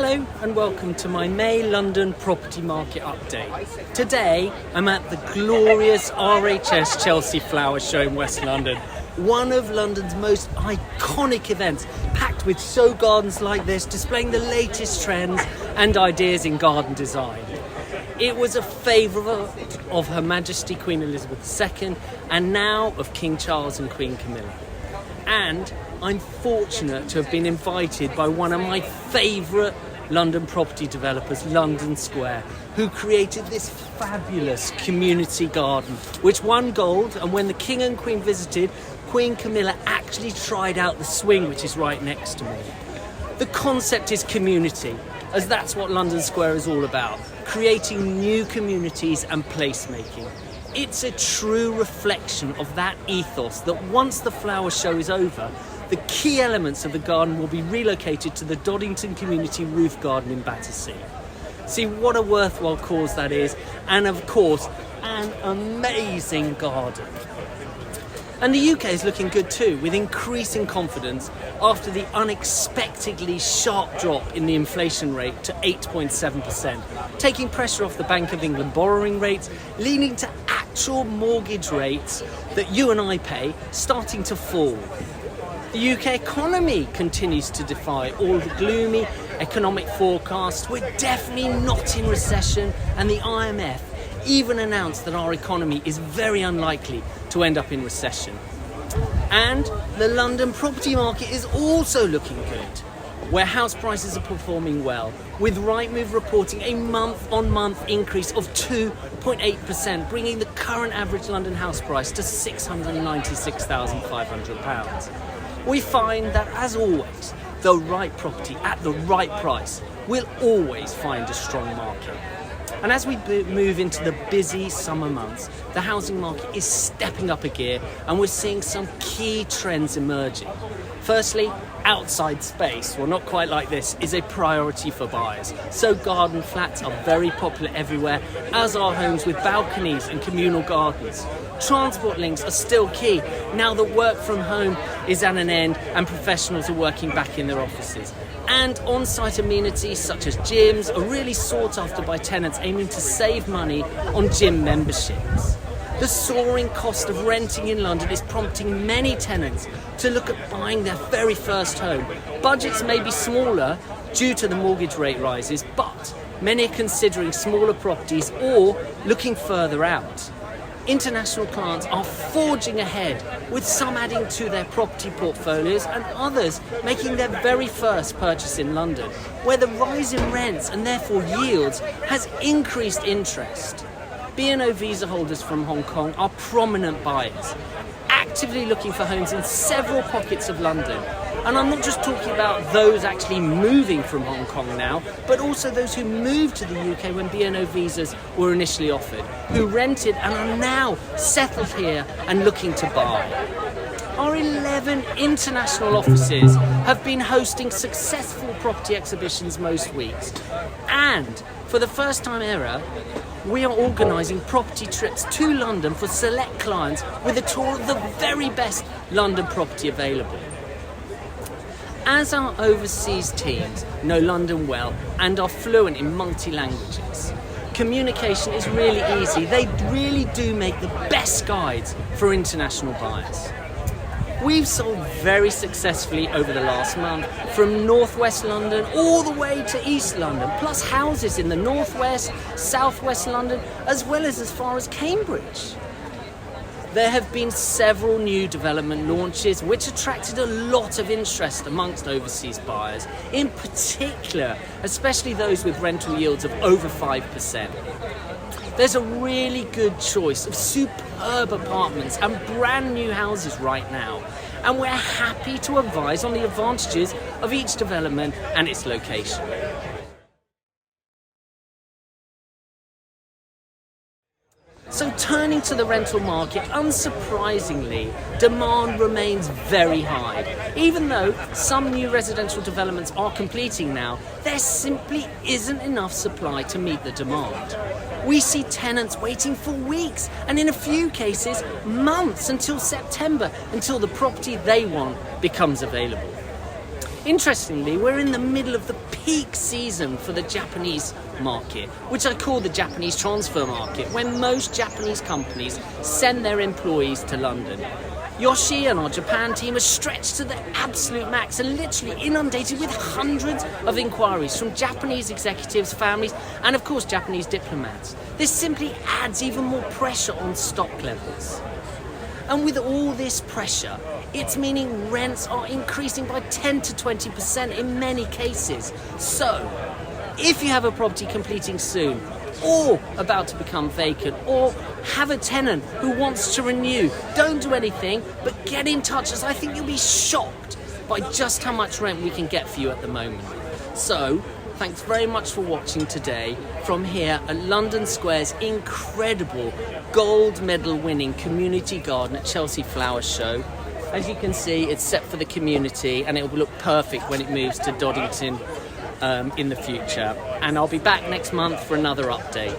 Hello and welcome to my May London property market update. Today I'm at the glorious RHS Chelsea Flower Show in West London, one of London's most iconic events, packed with show gardens like this displaying the latest trends and ideas in garden design. It was a favourite of Her Majesty Queen Elizabeth II and now of King Charles and Queen Camilla. And I'm fortunate to have been invited by one of my favourite London property developers, London Square, who created this fabulous community garden, which won gold, and when the King and Queen visited, Queen Camilla actually tried out the swing, which is right next to me. The concept is community, as that's what London Square is all about, creating new communities and placemaking. It's a true reflection of that ethos that once the flower show is over, the key elements of the garden will be relocated to the Doddington Community Roof Garden in Battersea. See what a worthwhile cause that is, and of course, an amazing garden. And the UK is looking good too, with increasing confidence after the unexpectedly sharp drop in the inflation rate to 8.7%, taking pressure off the Bank of England borrowing rates, leading to actual mortgage rates that you and I pay starting to fall. The UK economy continues to defy all the gloomy economic forecasts. We're definitely not in recession, and the IMF even announced that our economy is very unlikely to end up in recession. And the London property market is also looking good, where house prices are performing well, with Rightmove reporting a month-on-month increase of 2.8%, bringing the current average London house price to £696,500. We find that, as always, the right property at the right price will always find a strong market. And as we move into the busy summer months, the housing market is stepping up a gear, and we're seeing some key trends emerging. Firstly, outside space, well, not quite like this, is a priority for buyers. So garden flats are very popular everywhere, as are homes with balconies and communal gardens. Transport links are still key now that work from home is at an end and professionals are working back in their offices. And on-site amenities such as gyms are really sought after by tenants aiming to save money on gym memberships. The soaring cost of renting in London is prompting many tenants to look at buying their very first home. Budgets may be smaller due to the mortgage rate rises, but many are considering smaller properties or looking further out. International clients are forging ahead, with some adding to their property portfolios and others making their very first purchase in London, where the rise in rents and therefore yields has increased interest. B&O visa holders from Hong Kong are prominent buyers, actively looking for homes in several pockets of London. And I'm not just talking about those actually moving from Hong Kong now, but also those who moved to the UK when B&O visas were initially offered, who rented and are now settled here and looking to buy. Our 11 international offices have been hosting successful property exhibitions most weeks. And for the first time ever, we are organising property trips to London for select clients with a tour of the very best London property available. As our overseas teams know London well and are fluent in multi-languages, communication is really easy. They really do make the best guides for international buyers. We've sold very successfully over the last month, from northwest London all the way to East London, plus houses in the northwest, southwest London, as well as far as Cambridge. There have been several new development launches which attracted a lot of interest amongst overseas buyers, in particular, especially those with rental yields of over 5%. There's a really good choice of superb apartments and brand new houses right now, and we're happy to advise on the advantages of each development and its location. So turning to the rental market, unsurprisingly, demand remains very high. Even though some new residential developments are completing now, there simply isn't enough supply to meet the demand. We see tenants waiting for weeks, and in a few cases, months until September, until the property they want becomes available. Interestingly, we're in the middle of the peak season for the Japanese market, which I call the Japanese transfer market, when most Japanese companies send their employees to London. Yoshi and our Japan team are stretched to the absolute max and literally inundated with hundreds of inquiries from Japanese executives, families, and of course Japanese diplomats. This simply adds even more pressure on stock levels. And with all this pressure, it's meaning rents are increasing by 10 to 20% in many cases. So, if you have a property completing soon, or about to become vacant, or have a tenant who wants to renew, don't do anything, but get in touch, as I think you'll be shocked by just how much rent we can get for you at the moment. So, thanks very much for watching today from here at London Square's incredible gold medal winning community garden at Chelsea Flower Show. As you can see, it's set for the community and it will look perfect when it moves to Doddington in the future. And I'll be back next month for another update.